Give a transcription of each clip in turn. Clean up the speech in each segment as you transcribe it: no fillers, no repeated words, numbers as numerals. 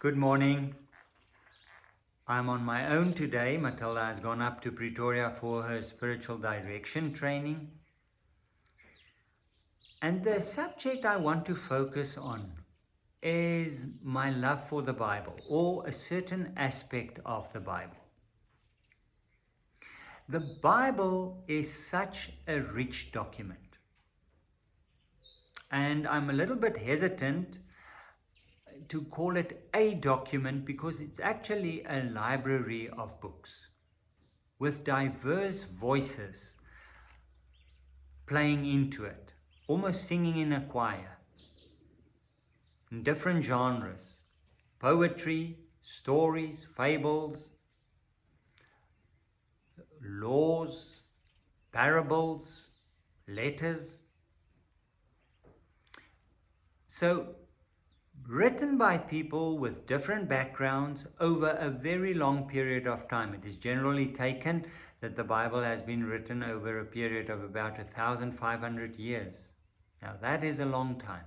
Good morning. I'm on my own today. Matilda has gone up to Pretoria for her spiritual direction training. And the subject I want to focus on is my love for the Bible, or a certain aspect of the Bible. The Bible is such a rich document. And I'm a little bit hesitant to call it a document because it's actually a library of books with diverse voices playing into it, almost singing in a choir, in different genres: poetry, stories, fables, laws, parables, letters. So, written by people with different backgrounds over a very long period of time. It is generally taken that the Bible has been written over a period of about 1,500 years. Now that is a long time.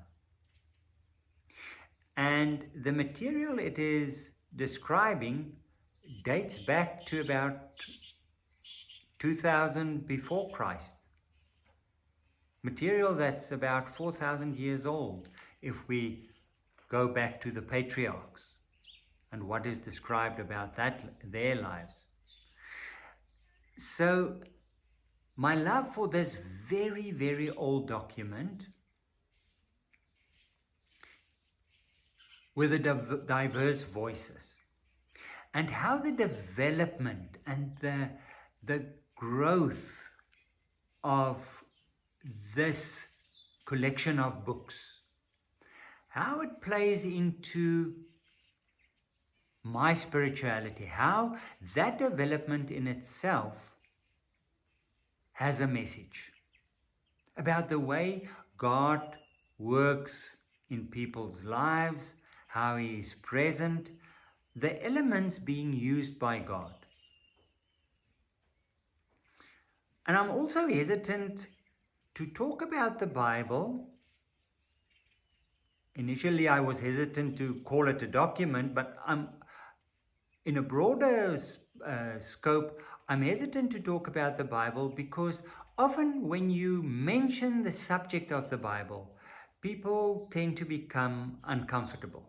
And the material it is describing dates back to about 2000 before Christ. Material that's about 4,000 years old if we go back to the patriarchs and what is described about their lives. So my love for this very, very old document with the diverse voices, and how the development and the growth of this collection of books, how it plays into my spirituality, how that development in itself has a message about the way God works in people's lives, how He is present, the elements being used by God. And I'm also hesitant to talk about the Bible. Initially, I was hesitant to call it a document, but in a broader scope, I'm hesitant to talk about the Bible because often when you mention the subject of the Bible, people tend to become uncomfortable.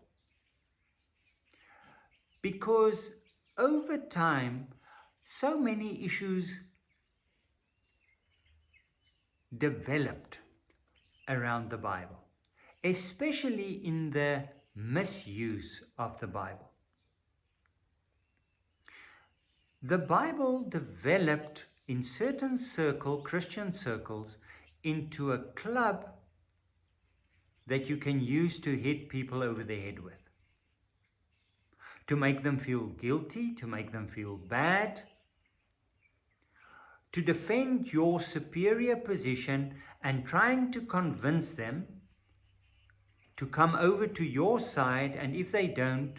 Because over time, so many issues developed around the Bible, especially in the misuse of the Bible. The Bible developed in certain Christian circles, into a club that you can use to hit people over the head with, to make them feel guilty, to make them feel bad, to defend your superior position and trying to convince them to come over to your side, and if they don't,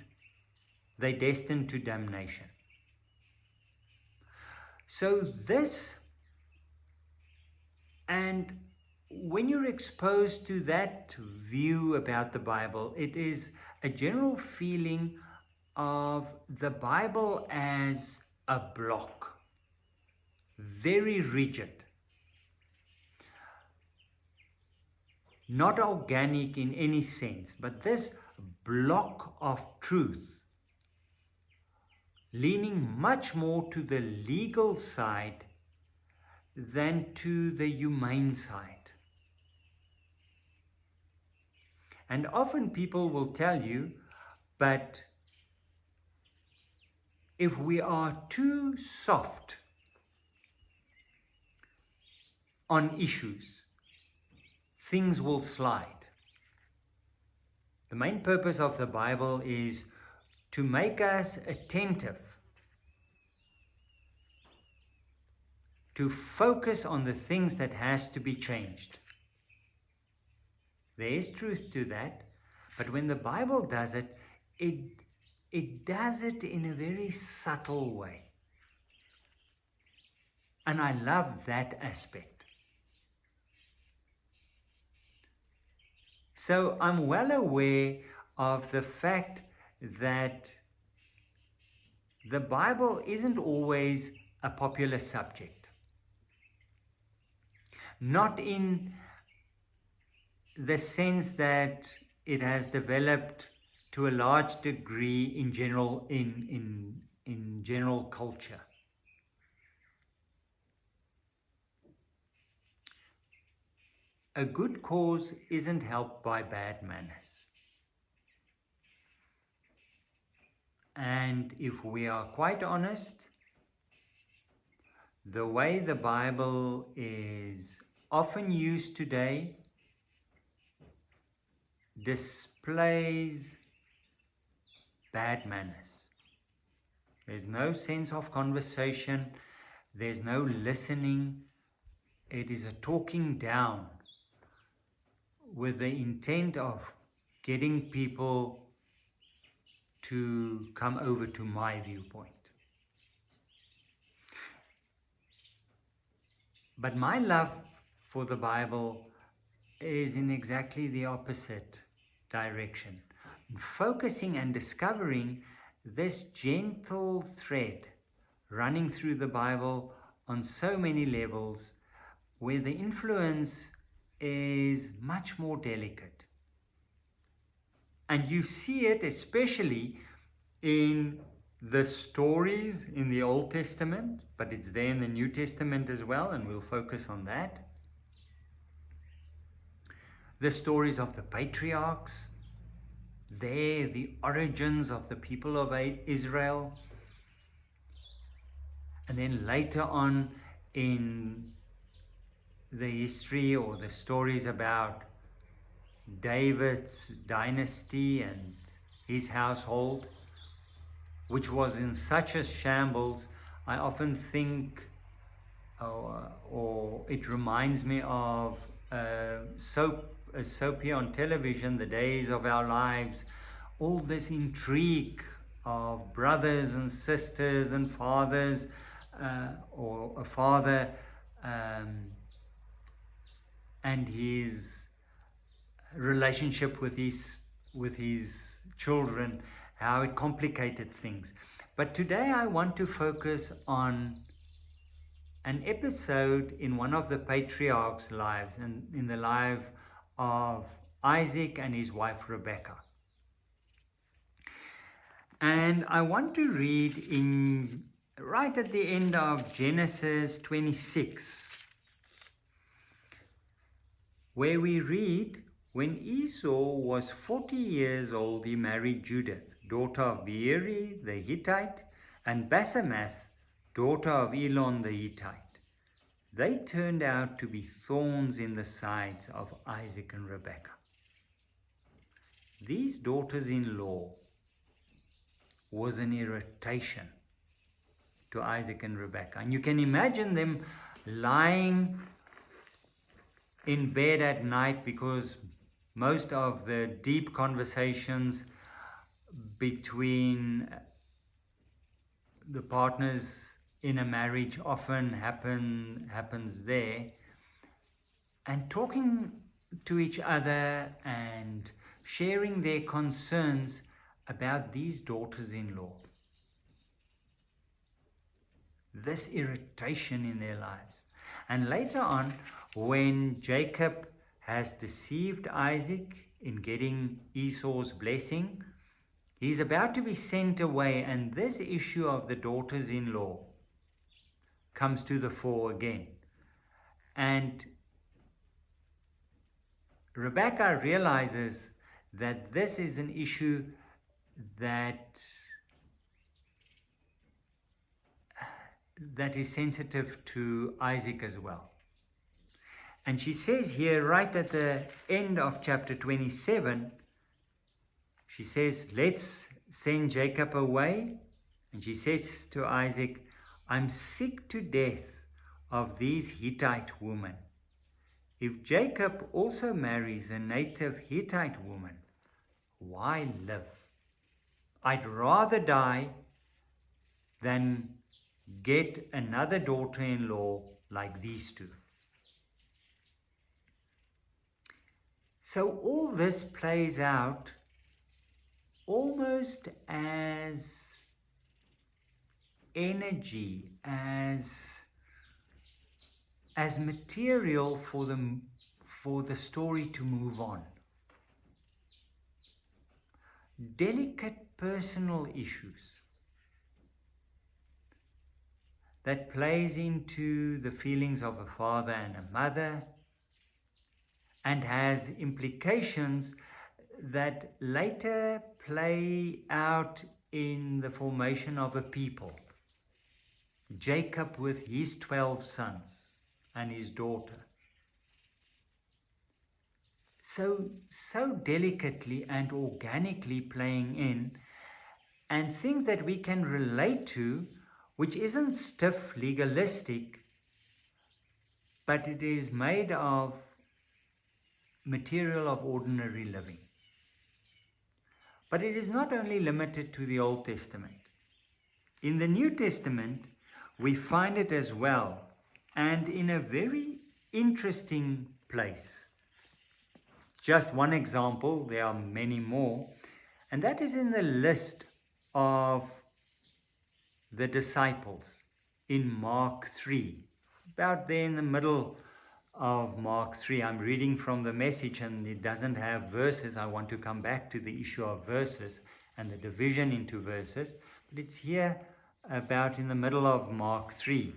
they're destined to damnation. So this, and when you're exposed to that view about the Bible, it is a general feeling of the Bible as a block, very rigid, not organic in any sense, but this block of truth, leaning much more to the legal side than to the humane side. And often people will tell you, but if we are too soft on issues, things will slide. The main purpose of the Bible is to make us attentive, to focus on the things that has to be changed. There is truth to that, but when the Bible does it, it does it in a very subtle way. And I love that aspect. So I'm well aware of the fact that the Bible isn't always a popular subject. Not in the sense that it has developed to a large degree in general culture. A good cause isn't helped by bad manners. And if we are quite honest, the way the Bible is often used today displays bad manners. There's no sense of conversation. There's no listening. It is a talking down with the intent of getting people to come over to my viewpoint. But my love for the Bible is in exactly the opposite direction. Focusing and discovering this gentle thread running through the Bible on so many levels, where the influence is much more delicate. And you see it especially in the stories in the Old Testament, but it's there in the New Testament as well, and we'll focus on that. The stories of the patriarchs, there, the origins of the people of Israel. And then later on in the history or the stories about David's dynasty and his household, which was in such a shambles, I often think, or it reminds me of a soap here on television, The Days of Our Lives, all this intrigue of brothers and sisters and fathers, or a father and his relationship with his children, how it complicated things. But today I want to focus on an episode in one of the patriarchs' lives, and in the life of Isaac and his wife Rebecca. And I want to read right at the end of Genesis 26, where we read, "When Esau was 40 years old, he married Judith, daughter of Beeri the Hittite, and Basemath, daughter of Elon the Hittite. They turned out to be thorns in the sides of Isaac and Rebekah." These daughters-in-law was an irritation to Isaac and Rebekah. And you can imagine them lying in bed at night, because most of the deep conversations between the partners in a marriage often happens there, and talking to each other and sharing their concerns about these daughters-in-law. This irritation in their lives. And later on, when Jacob has deceived Isaac in getting Esau's blessing, he's about to be sent away, and this issue of the daughters-in-law comes to the fore again. And Rebekah realizes that this is an issue that is sensitive to Isaac as well. And she says here, right at the end of chapter 27, she says, "Let's send Jacob away." And she says to Isaac, "I'm sick to death of these Hittite women. If Jacob also marries a native Hittite woman, why live? I'd rather die than get another daughter-in-law like these two." So all this plays out almost as energy, as material for the story to move on. Delicate personal issues that plays into the feelings of a father and a mother, and has implications that later play out in the formation of a people. Jacob with his 12 sons and his daughter. So delicately and organically playing in, and things that we can relate to, which isn't stiff, legalistic, but it is made of material of ordinary living. But it is not only limited to the Old Testament. In the New Testament, we find it as well, and in a very interesting place. Just one example, there are many more, and that is in the list of the disciples in Mark 3. About there in the middle of Mark 3. I'm reading from the Message and it doesn't have verses. I want to come back to the issue of verses and the division into verses. But it's here about in the middle of Mark 3.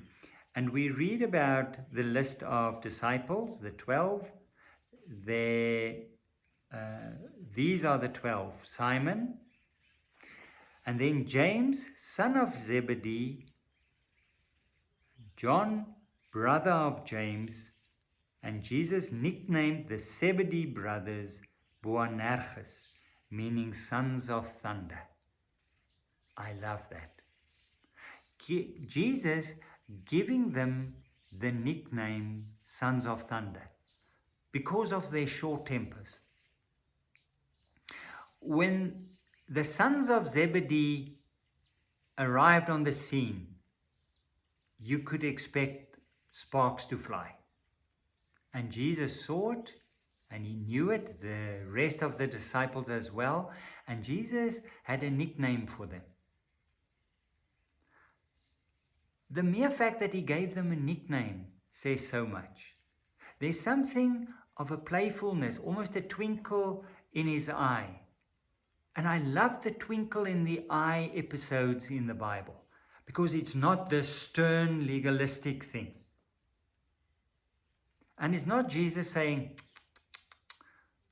And we read about the list of disciples, the 12. These are the 12. Simon, and then James, son of Zebedee, John, brother of James, and Jesus nicknamed the Zebedee brothers Boanerges, meaning sons of thunder. I love that. Jesus giving them the nickname sons of thunder because of their short tempers. When the sons of Zebedee arrived on the scene, you could expect sparks to fly. And Jesus saw it, and he knew it, the rest of the disciples as well, and Jesus had a nickname for them. The mere fact that he gave them a nickname says so much. There's something of a playfulness, almost a twinkle in his eye. And I love the twinkle in the eye episodes in the Bible, because it's not this stern legalistic thing. And it's not Jesus saying,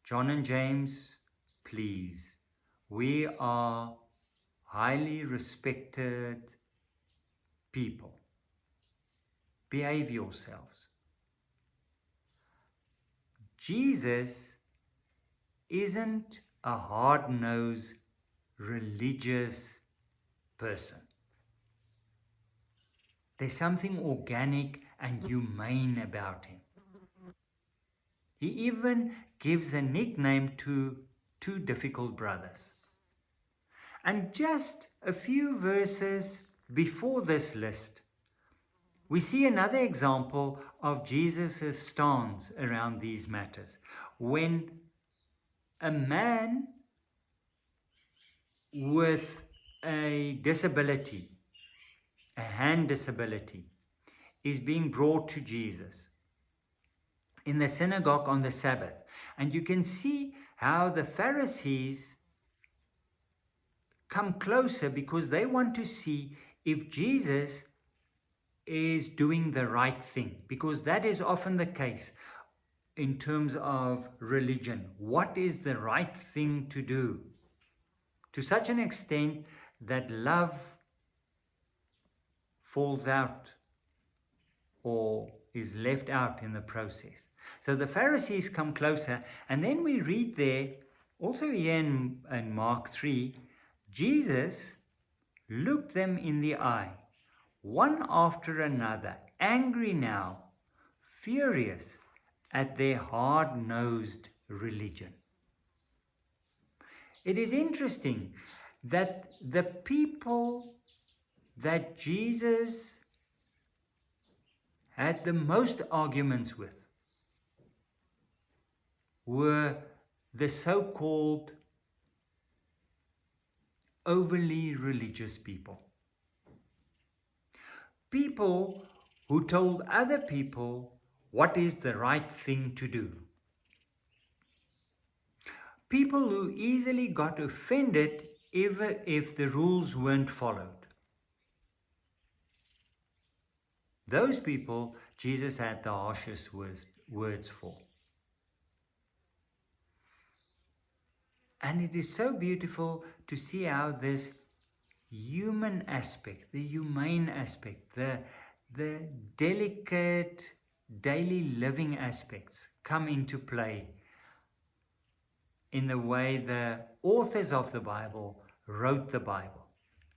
John and James, please, we are highly respected people. Behave yourselves. Jesus isn't a hard-nosed religious person. There's something organic and humane about him. He even gives a nickname to two difficult brothers. And just a few verses before this list, we see another example of Jesus' stance around these matters. When a man with a disability, a hand disability, is being brought to Jesus in the synagogue on the Sabbath. And you can see how the Pharisees come closer because they want to see if Jesus is doing the right thing, because that is often the case in terms of religion. What is the right thing to do? To such an extent that love falls out or is left out in the process. So the Pharisees come closer, and then we read there, also here in Mark 3, Jesus looked them in the eye, one after another, angry now, furious at their hard-nosed religion. It is interesting that the people that Jesus had the most arguments with were the so-called overly religious people. People who told other people what is the right thing to do. People who easily got offended if the rules weren't followed. Those people Jesus had the harshest words for. And it is so beautiful to see how this human aspect, the humane aspect, the delicate daily living aspects come into play in the way the authors of the Bible wrote the Bible.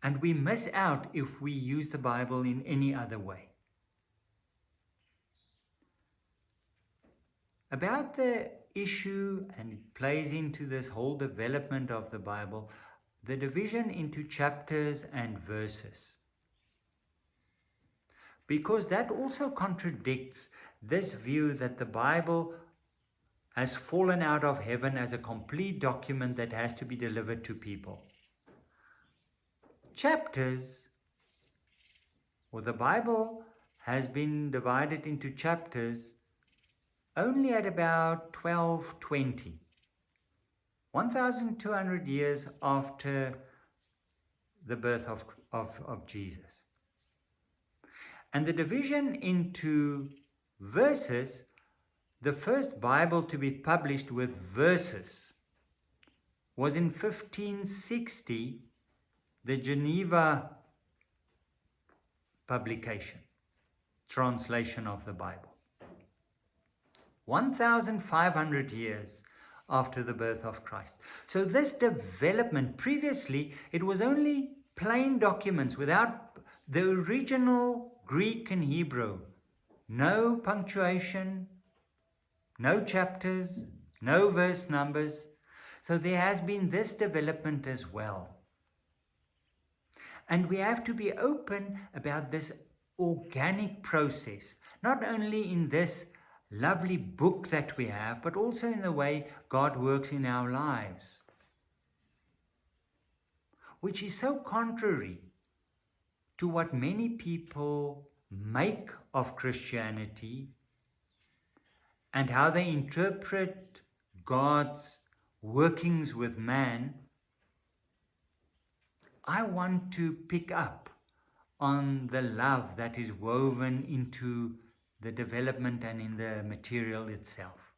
And we miss out if we use the Bible in any other way. About the issue, and it plays into this whole development of the Bible, the division into chapters and verses. Because that also contradicts this view that the Bible has fallen out of heaven as a complete document that has to be delivered to people. Chapters, or the Bible has been divided into chapters only at about 1220, 1,200 years after the birth of Jesus. And the division into verses, the first Bible to be published with verses was in 1560, the Geneva publication, translation of the Bible. 1,500 years after the birth of Christ. So this development, previously it was only plain documents without the original Greek and Hebrew. No punctuation, no chapters, no verse numbers. So there has been this development as well. And we have to be open about this organic process, not only in this lovely book that we have, but also in the way God works in our lives, which is so contrary to what many people make of Christianity and how they interpret God's workings with man. I want to pick up on the love that is woven into the development and in the material itself.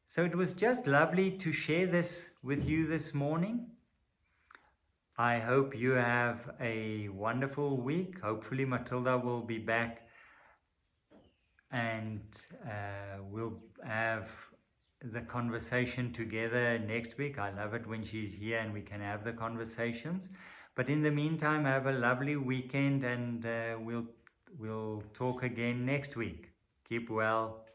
So it was just lovely to share this with you this morning. I hope you have a wonderful week. Hopefully Matilda will be back and we'll have the conversation together next week. I love it when she's here and we can have the conversations. But in the meantime, have a lovely weekend, and we'll talk again next week. Keep well.